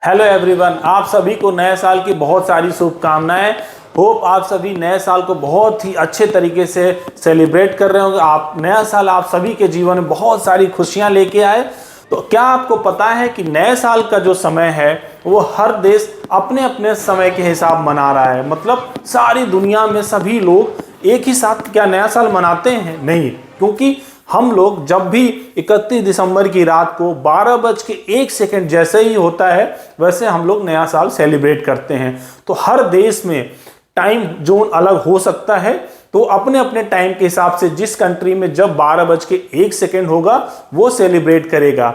Hello everyone, आप सभी को नए साल की बहुत सारी शुभकामनाएं। होप आप सभी नए साल को बहुत ही अच्छे तरीके से सेलिब्रेट कर रहे होंगे। आप नया साल आप सभी के जीवन में बहुत सारी खुशियां लेके आए। तो क्या आपको पता है कि नए साल का जो समय है वो हर देश अपने अपने समय के हिसाब मना रहा है। मतलब सारी दुनिया में सभी लोग एक ही साथ क्या नया साल मनाते हैं? नहीं, क्योंकि हम लोग जब भी 31 दिसंबर की रात को 12:01 जैसे ही होता है वैसे हम लोग नया साल सेलिब्रेट करते हैं। तो हर देश में टाइम जोन अलग हो सकता है, तो अपने अपने टाइम के हिसाब से जिस कंट्री में जब 12:01 होगा वो सेलिब्रेट करेगा।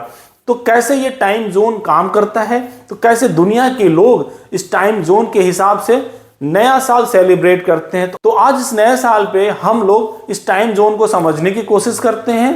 तो कैसे ये टाइम जोन काम करता है, तो कैसे दुनिया के लोग इस टाइम जोन के हिसाब से नया साल सेलिब्रेट करते हैं। तो आज इस नए साल पे हम लोग इस टाइम जोन को समझने की कोशिश करते हैं।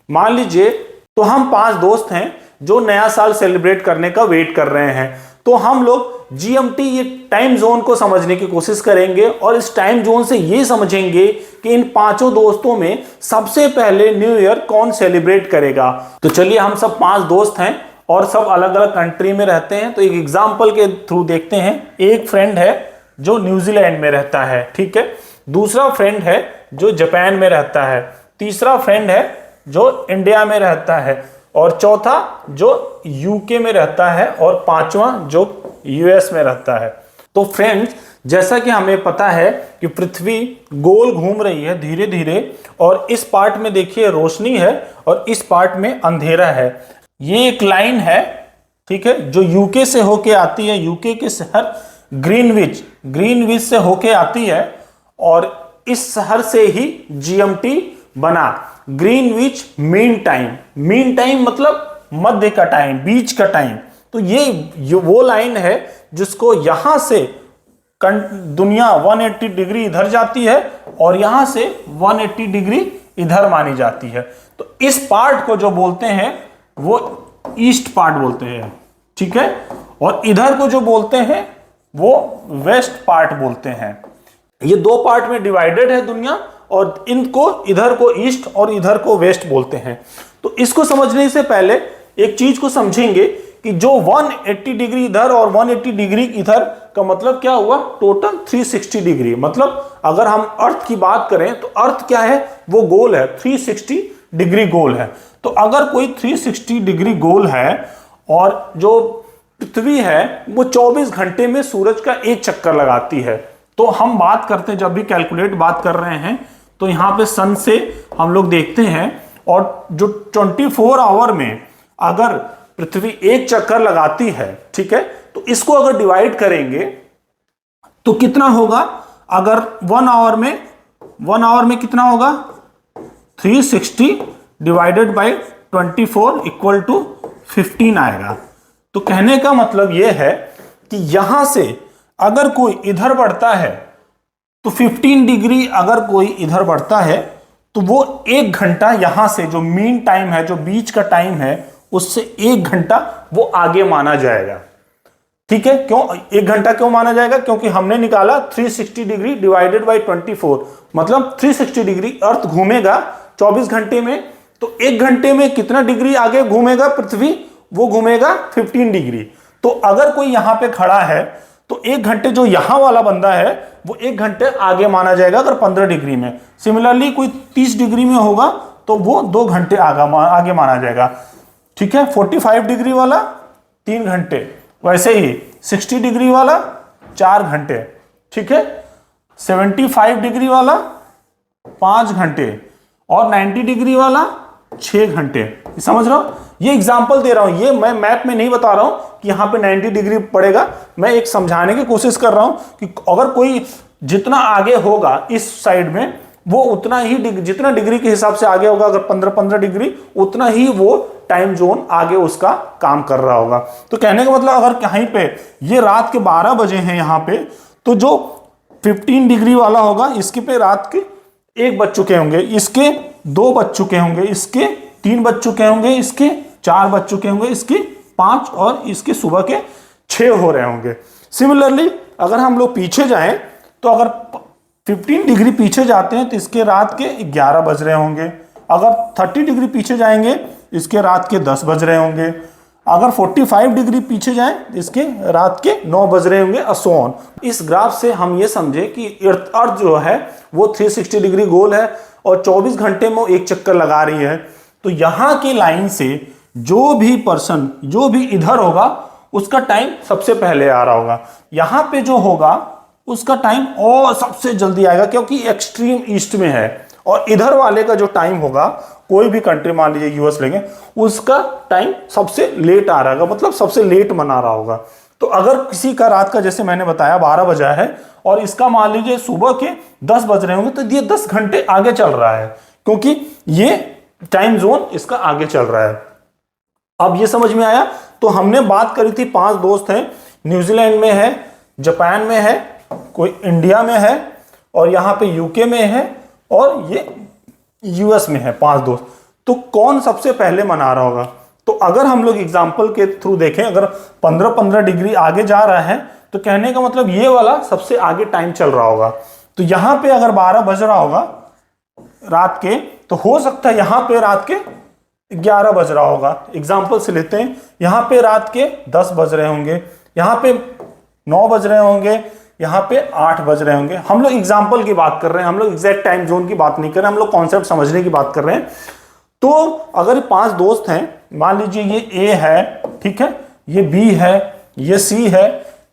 मान लीजिए तो हम 5 दोस्त हैं जो नया साल सेलिब्रेट करने का वेट कर रहे हैं। तो हम लोग जीएमटी ये टाइम जोन को समझने की कोशिश करेंगे और इस टाइम जोन से ये समझेंगे कि इन 5 दोस्तों में सबसे पहले न्यू ईयर कौन सेलिब्रेट करेगा। तो चलिए, हम सब 5 दोस्त हैं और सब अलग अलग कंट्री में रहते हैं। तो एक एग्जाम्पल के थ्रू देखते हैं। एक फ्रेंड है जो न्यूजीलैंड में रहता है, ठीक है। दूसरा फ्रेंड है जो जापान में रहता है। तीसरा फ्रेंड है जो इंडिया में रहता है और चौथा जो यूके में रहता है और पांचवा जो यूएस में रहता है। तो फ्रेंड्स, जैसा कि हमें पता है कि पृथ्वी गोल घूम रही है धीरे धीरे, और इस पार्ट में देखिए रोशनी है और इस पार्ट में अंधेरा है। ये एक लाइन है, ठीक है, जो यूके से होके आती है। यूके के शहर ग्रीनविच से होके आती है और इस शहर से ही जीएमटी बना, ग्रीनविच मीन टाइम मतलब मध्य का टाइम, बीच का टाइम। तो ये वो लाइन है जिसको यहां से दुनिया 180 डिग्री इधर जाती है और यहां से 180 डिग्री इधर मानी जाती है। तो इस पार्ट को जो बोलते हैं वो ईस्ट पार्ट बोलते हैं, ठीक है, और इधर को जो बोलते हैं वो वेस्ट पार्ट बोलते हैं। ये 2 पार्ट में डिवाइडेड है दुनिया और इनको इधर को ईस्ट और इधर को वेस्ट बोलते हैं। तो इसको समझने से पहले एक चीज को समझेंगे कि जो 180 डिग्री इधर और 180 डिग्री इधर का मतलब क्या हुआ, टोटल 360 डिग्री। मतलब अगर हम अर्थ की बात करें तो अर्थ क्या है, वो गोल है, 360 डिग्री गोल है। तो अगर कोई 360 डिग्री गोल है और जो पृथ्वी है वो 24 घंटे में सूरज का एक चक्कर लगाती है। तो हम बात करते हैं, जब भी कैलकुलेट बात कर रहे हैं तो यहां पे सन से हम लोग देखते हैं, और जो 24 आवर में अगर पृथ्वी एक चक्कर लगाती है, ठीक है, तो इसको अगर डिवाइड करेंगे तो कितना होगा। अगर 1 आवर में कितना होगा, 360 डिवाइडेड बाई 24 इक्वल टू 15 आएगा। तो कहने का मतलब यह है कि यहां से अगर कोई इधर बढ़ता है तो 15 डिग्री, अगर कोई इधर बढ़ता है तो वो 1 घंटा यहां से जो मीन टाइम है, जो बीच का टाइम है, उससे 1 घंटा वो आगे माना जाएगा, ठीक है। क्यों 1 घंटा क्यों माना जाएगा? क्योंकि हमने निकाला 360 डिग्री डिवाइडेड बाई 24, मतलब 360 डिग्री अर्थ घूमेगा 24 घंटे में। तो 1 घंटे में कितना डिग्री आगे घूमेगा पृथ्वी, वो घूमेगा 15 डिग्री। तो अगर कोई यहां पे खड़ा है तो 1 घंटे जो यहां वाला बंदा है वो 1 घंटे आगे माना जाएगा अगर 15 डिग्री में। सिमिलरली कोई 30 डिग्री में होगा तो वो 2 घंटे आगे माना जाएगा, ठीक है। 45 डिग्री वाला 3 घंटे, वैसे ही 60 डिग्री वाला 4 घंटे, ठीक है। 75 डिग्री वाला 5 घंटे और 90 डिग्री वाला 6 घंटे। समझ रहा हूं? ये एग्जांपल दे रहा हूं, ये मैं मैप में नहीं बता रहा हूं कि यहां पे 90 डिग्री पड़ेगा। मैं एक समझाने की कोशिश कर रहा हूं कि अगर कोई जितना आगे होगा इस साइड में वो उतना ही जितना डिग्री के हिसाब से आगे होगा, अगर 15 डिग्री, उतना ही वो टाइम जोन आगे उसका काम कर रहा होगा। तो कहने का मतलब अगर कहीं पे ये रात के 12 बजे हैं यहाँ पे, तो जो 15 डिग्री वाला होगा इसके पे रात के 1 बज चुके होंगे, इसके 2 बज चुके होंगे, इसके 3 बज चुके होंगे, इसके 4 बज चुके होंगे, इसके 5 और इसके सुबह के 6 हो रहे होंगे। सिमिलरली अगर हम लोग पीछे जाएं तो अगर 15 डिग्री पीछे जाते हैं तो इसके रात के 11 बज रहे होंगे। अगर 30 डिग्री पीछे जाएंगे इसके रात के 10 बज रहे होंगे। अगर 45 डिग्री पीछे जाए इसके रात के 9 बज रहे होंगे सो ऑन। इस ग्राफ से हम ये समझे कि अर्थ जो है वो 360 डिग्री गोल है और 24 घंटे में वो एक चक्कर लगा रही है। तो यहाँ की लाइन से जो भी पर्सन जो भी इधर होगा उसका टाइम सबसे पहले आ रहा होगा, यहाँ पे जो होगा उसका टाइम और सबसे जल्दी आएगा क्योंकि एक्सट्रीम ईस्ट में है, और इधर वाले का जो टाइम होगा, कोई भी कंट्री मान लीजिए यूएस लेंगे, उसका टाइम सबसे लेट आ रहा होगा, मतलब सबसे लेट मना रहा होगा। तो अगर किसी का रात का जैसे मैंने बताया 12 बजा है और इसका मान लीजिए सुबह के 10 बज रहे होंगे, तो ये 10 घंटे आगे चल रहा है क्योंकि ये टाइम जोन इसका आगे चल रहा है। अब ये समझ में आया। तो हमने बात करी थी 5 दोस्त हैं, न्यूजीलैंड में है, जापान में है, कोई इंडिया में है और यहाँ पे यूके में है और ये यूएस में है, 5 दोस्त। तो कौन सबसे पहले मना रहा होगा? तो अगर हम लोग एग्जाम्पल के थ्रू देखें, अगर 15-15 डिग्री आगे जा रहा है तो कहने का मतलब ये वाला सबसे आगे टाइम चल रहा होगा। तो यहाँ पे अगर 12 बज रहा होगा रात के, तो हो सकता है यहाँ पे रात के 11 बज रहा होगा। एग्जाम्पल से लेते हैं, यहाँ पे रात के 10 बज रहे होंगे, यहाँ पे 9 बज रहे होंगे, यहाँ पे 8 बज रहे होंगे। हम लोग एग्जाम्पल की बात कर रहे हैं, हम लोग एग्जैक्ट टाइम जोन की बात नहीं कर रहे हैं, हम लोग कॉन्सेप्ट समझने की बात कर रहे हैं। तो अगर 5 दोस्त हैं, मान लीजिए ये ए है, ठीक है, ये बी है, ये सी है,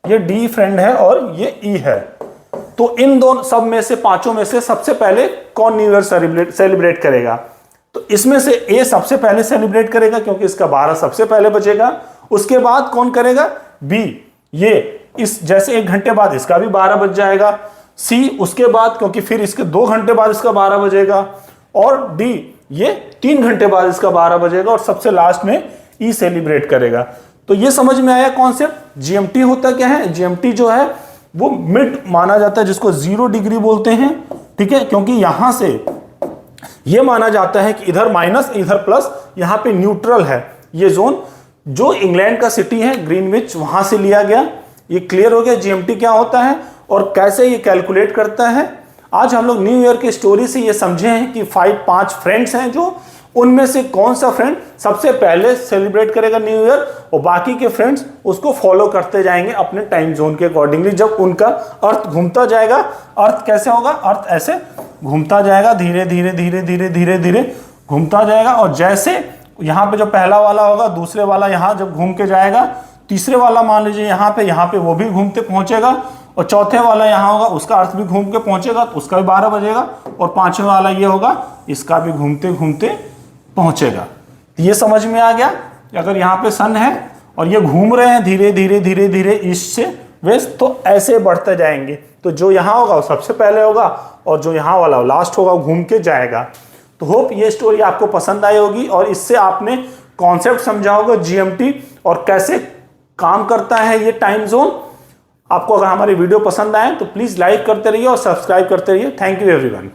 ये डी फ्रेंड है और ये ई है। तो इन दोनों सब में से 5 में से सबसे पहले कौन न्यू ईयर सेलिब्रेट करेगा? तो इसमें से ए सबसे पहले सेलिब्रेट करेगा क्योंकि इसका 12 सबसे पहले बजेगा। उसके बाद कौन करेगा? बी, ये इस जैसे 1 घंटे बाद इसका भी 12 बज जाएगा। सी उसके बाद, क्योंकि फिर इसके 2 घंटे बाद इसका 12 बजेगा। और डी ये 3 घंटे बाद इसका 12 बजेगा। और सबसे लास्ट में ई सेलिब्रेट करेगा। तो ये समझ में आया कॉन्सेप्ट। जीएमटी होता क्या है? जीएमटी जो है वो मिड माना जाता है, जिसको 0 डिग्री बोलते हैं, ठीक है, क्योंकि यहां से ये माना जाता है कि इधर माइनस इधर प्लस, यहां पे न्यूट्रल है। ये जोन जो इंग्लैंड का सिटी है ग्रीनविच, वहां से लिया गया। ये क्लियर हो गया जीएमटी क्या होता है और कैसे ये कैलकुलेट करता है। आज हम लोग न्यू ईयर की स्टोरी से ये समझे हैं कि 5 फ्रेंड्स हैं, जो उनमें से कौन सा फ्रेंड सबसे पहले सेलिब्रेट करेगा न्यू ईयर, और बाकी के फ्रेंड्स उसको फॉलो करते जाएंगे अपने टाइम जोन के अकॉर्डिंगली। जब उनका अर्थ घूमता जाएगा, अर्थ कैसे होगा? अर्थ ऐसे घूमता जाएगा, धीरे धीरे धीरे धीरे धीरे धीरे घूमता जाएगा। और जैसे यहाँ पे जो पहला वाला होगा, दूसरे वाला यहाँ जब घूम के जाएगा, तीसरे वाला मान लीजिए यहाँ पे वो भी घूमते पहुंचेगा, और चौथे वाला यहाँ होगा, उसका अर्थ भी घूम के पहुंचेगा, तो उसका भी 12 बजेगा। और 5वें वाला ये होगा, इसका भी घूमते घूमते पहुंचेगा। ये समझ में आ गया। अगर यहाँ पे सन है और ये घूम रहे हैं धीरे धीरे धीरे धीरे ईस्ट से वेस्ट, तो ऐसे बढ़ते जाएंगे। तो जो यहाँ होगा वो सबसे पहले होगा और जो यहाँ वाला लास्ट होगा वो घूम के जाएगा। तो होप ये स्टोरी आपको पसंद आई होगी और इससे आपने कॉन्सेप्ट समझा होगा जीएमटी और कैसे काम करता है ये टाइम जोन। आपको अगर हमारी वीडियो पसंद आए तो प्लीज़ लाइक करते रहिए और सब्सक्राइब करते रहिए। Thank you everyone.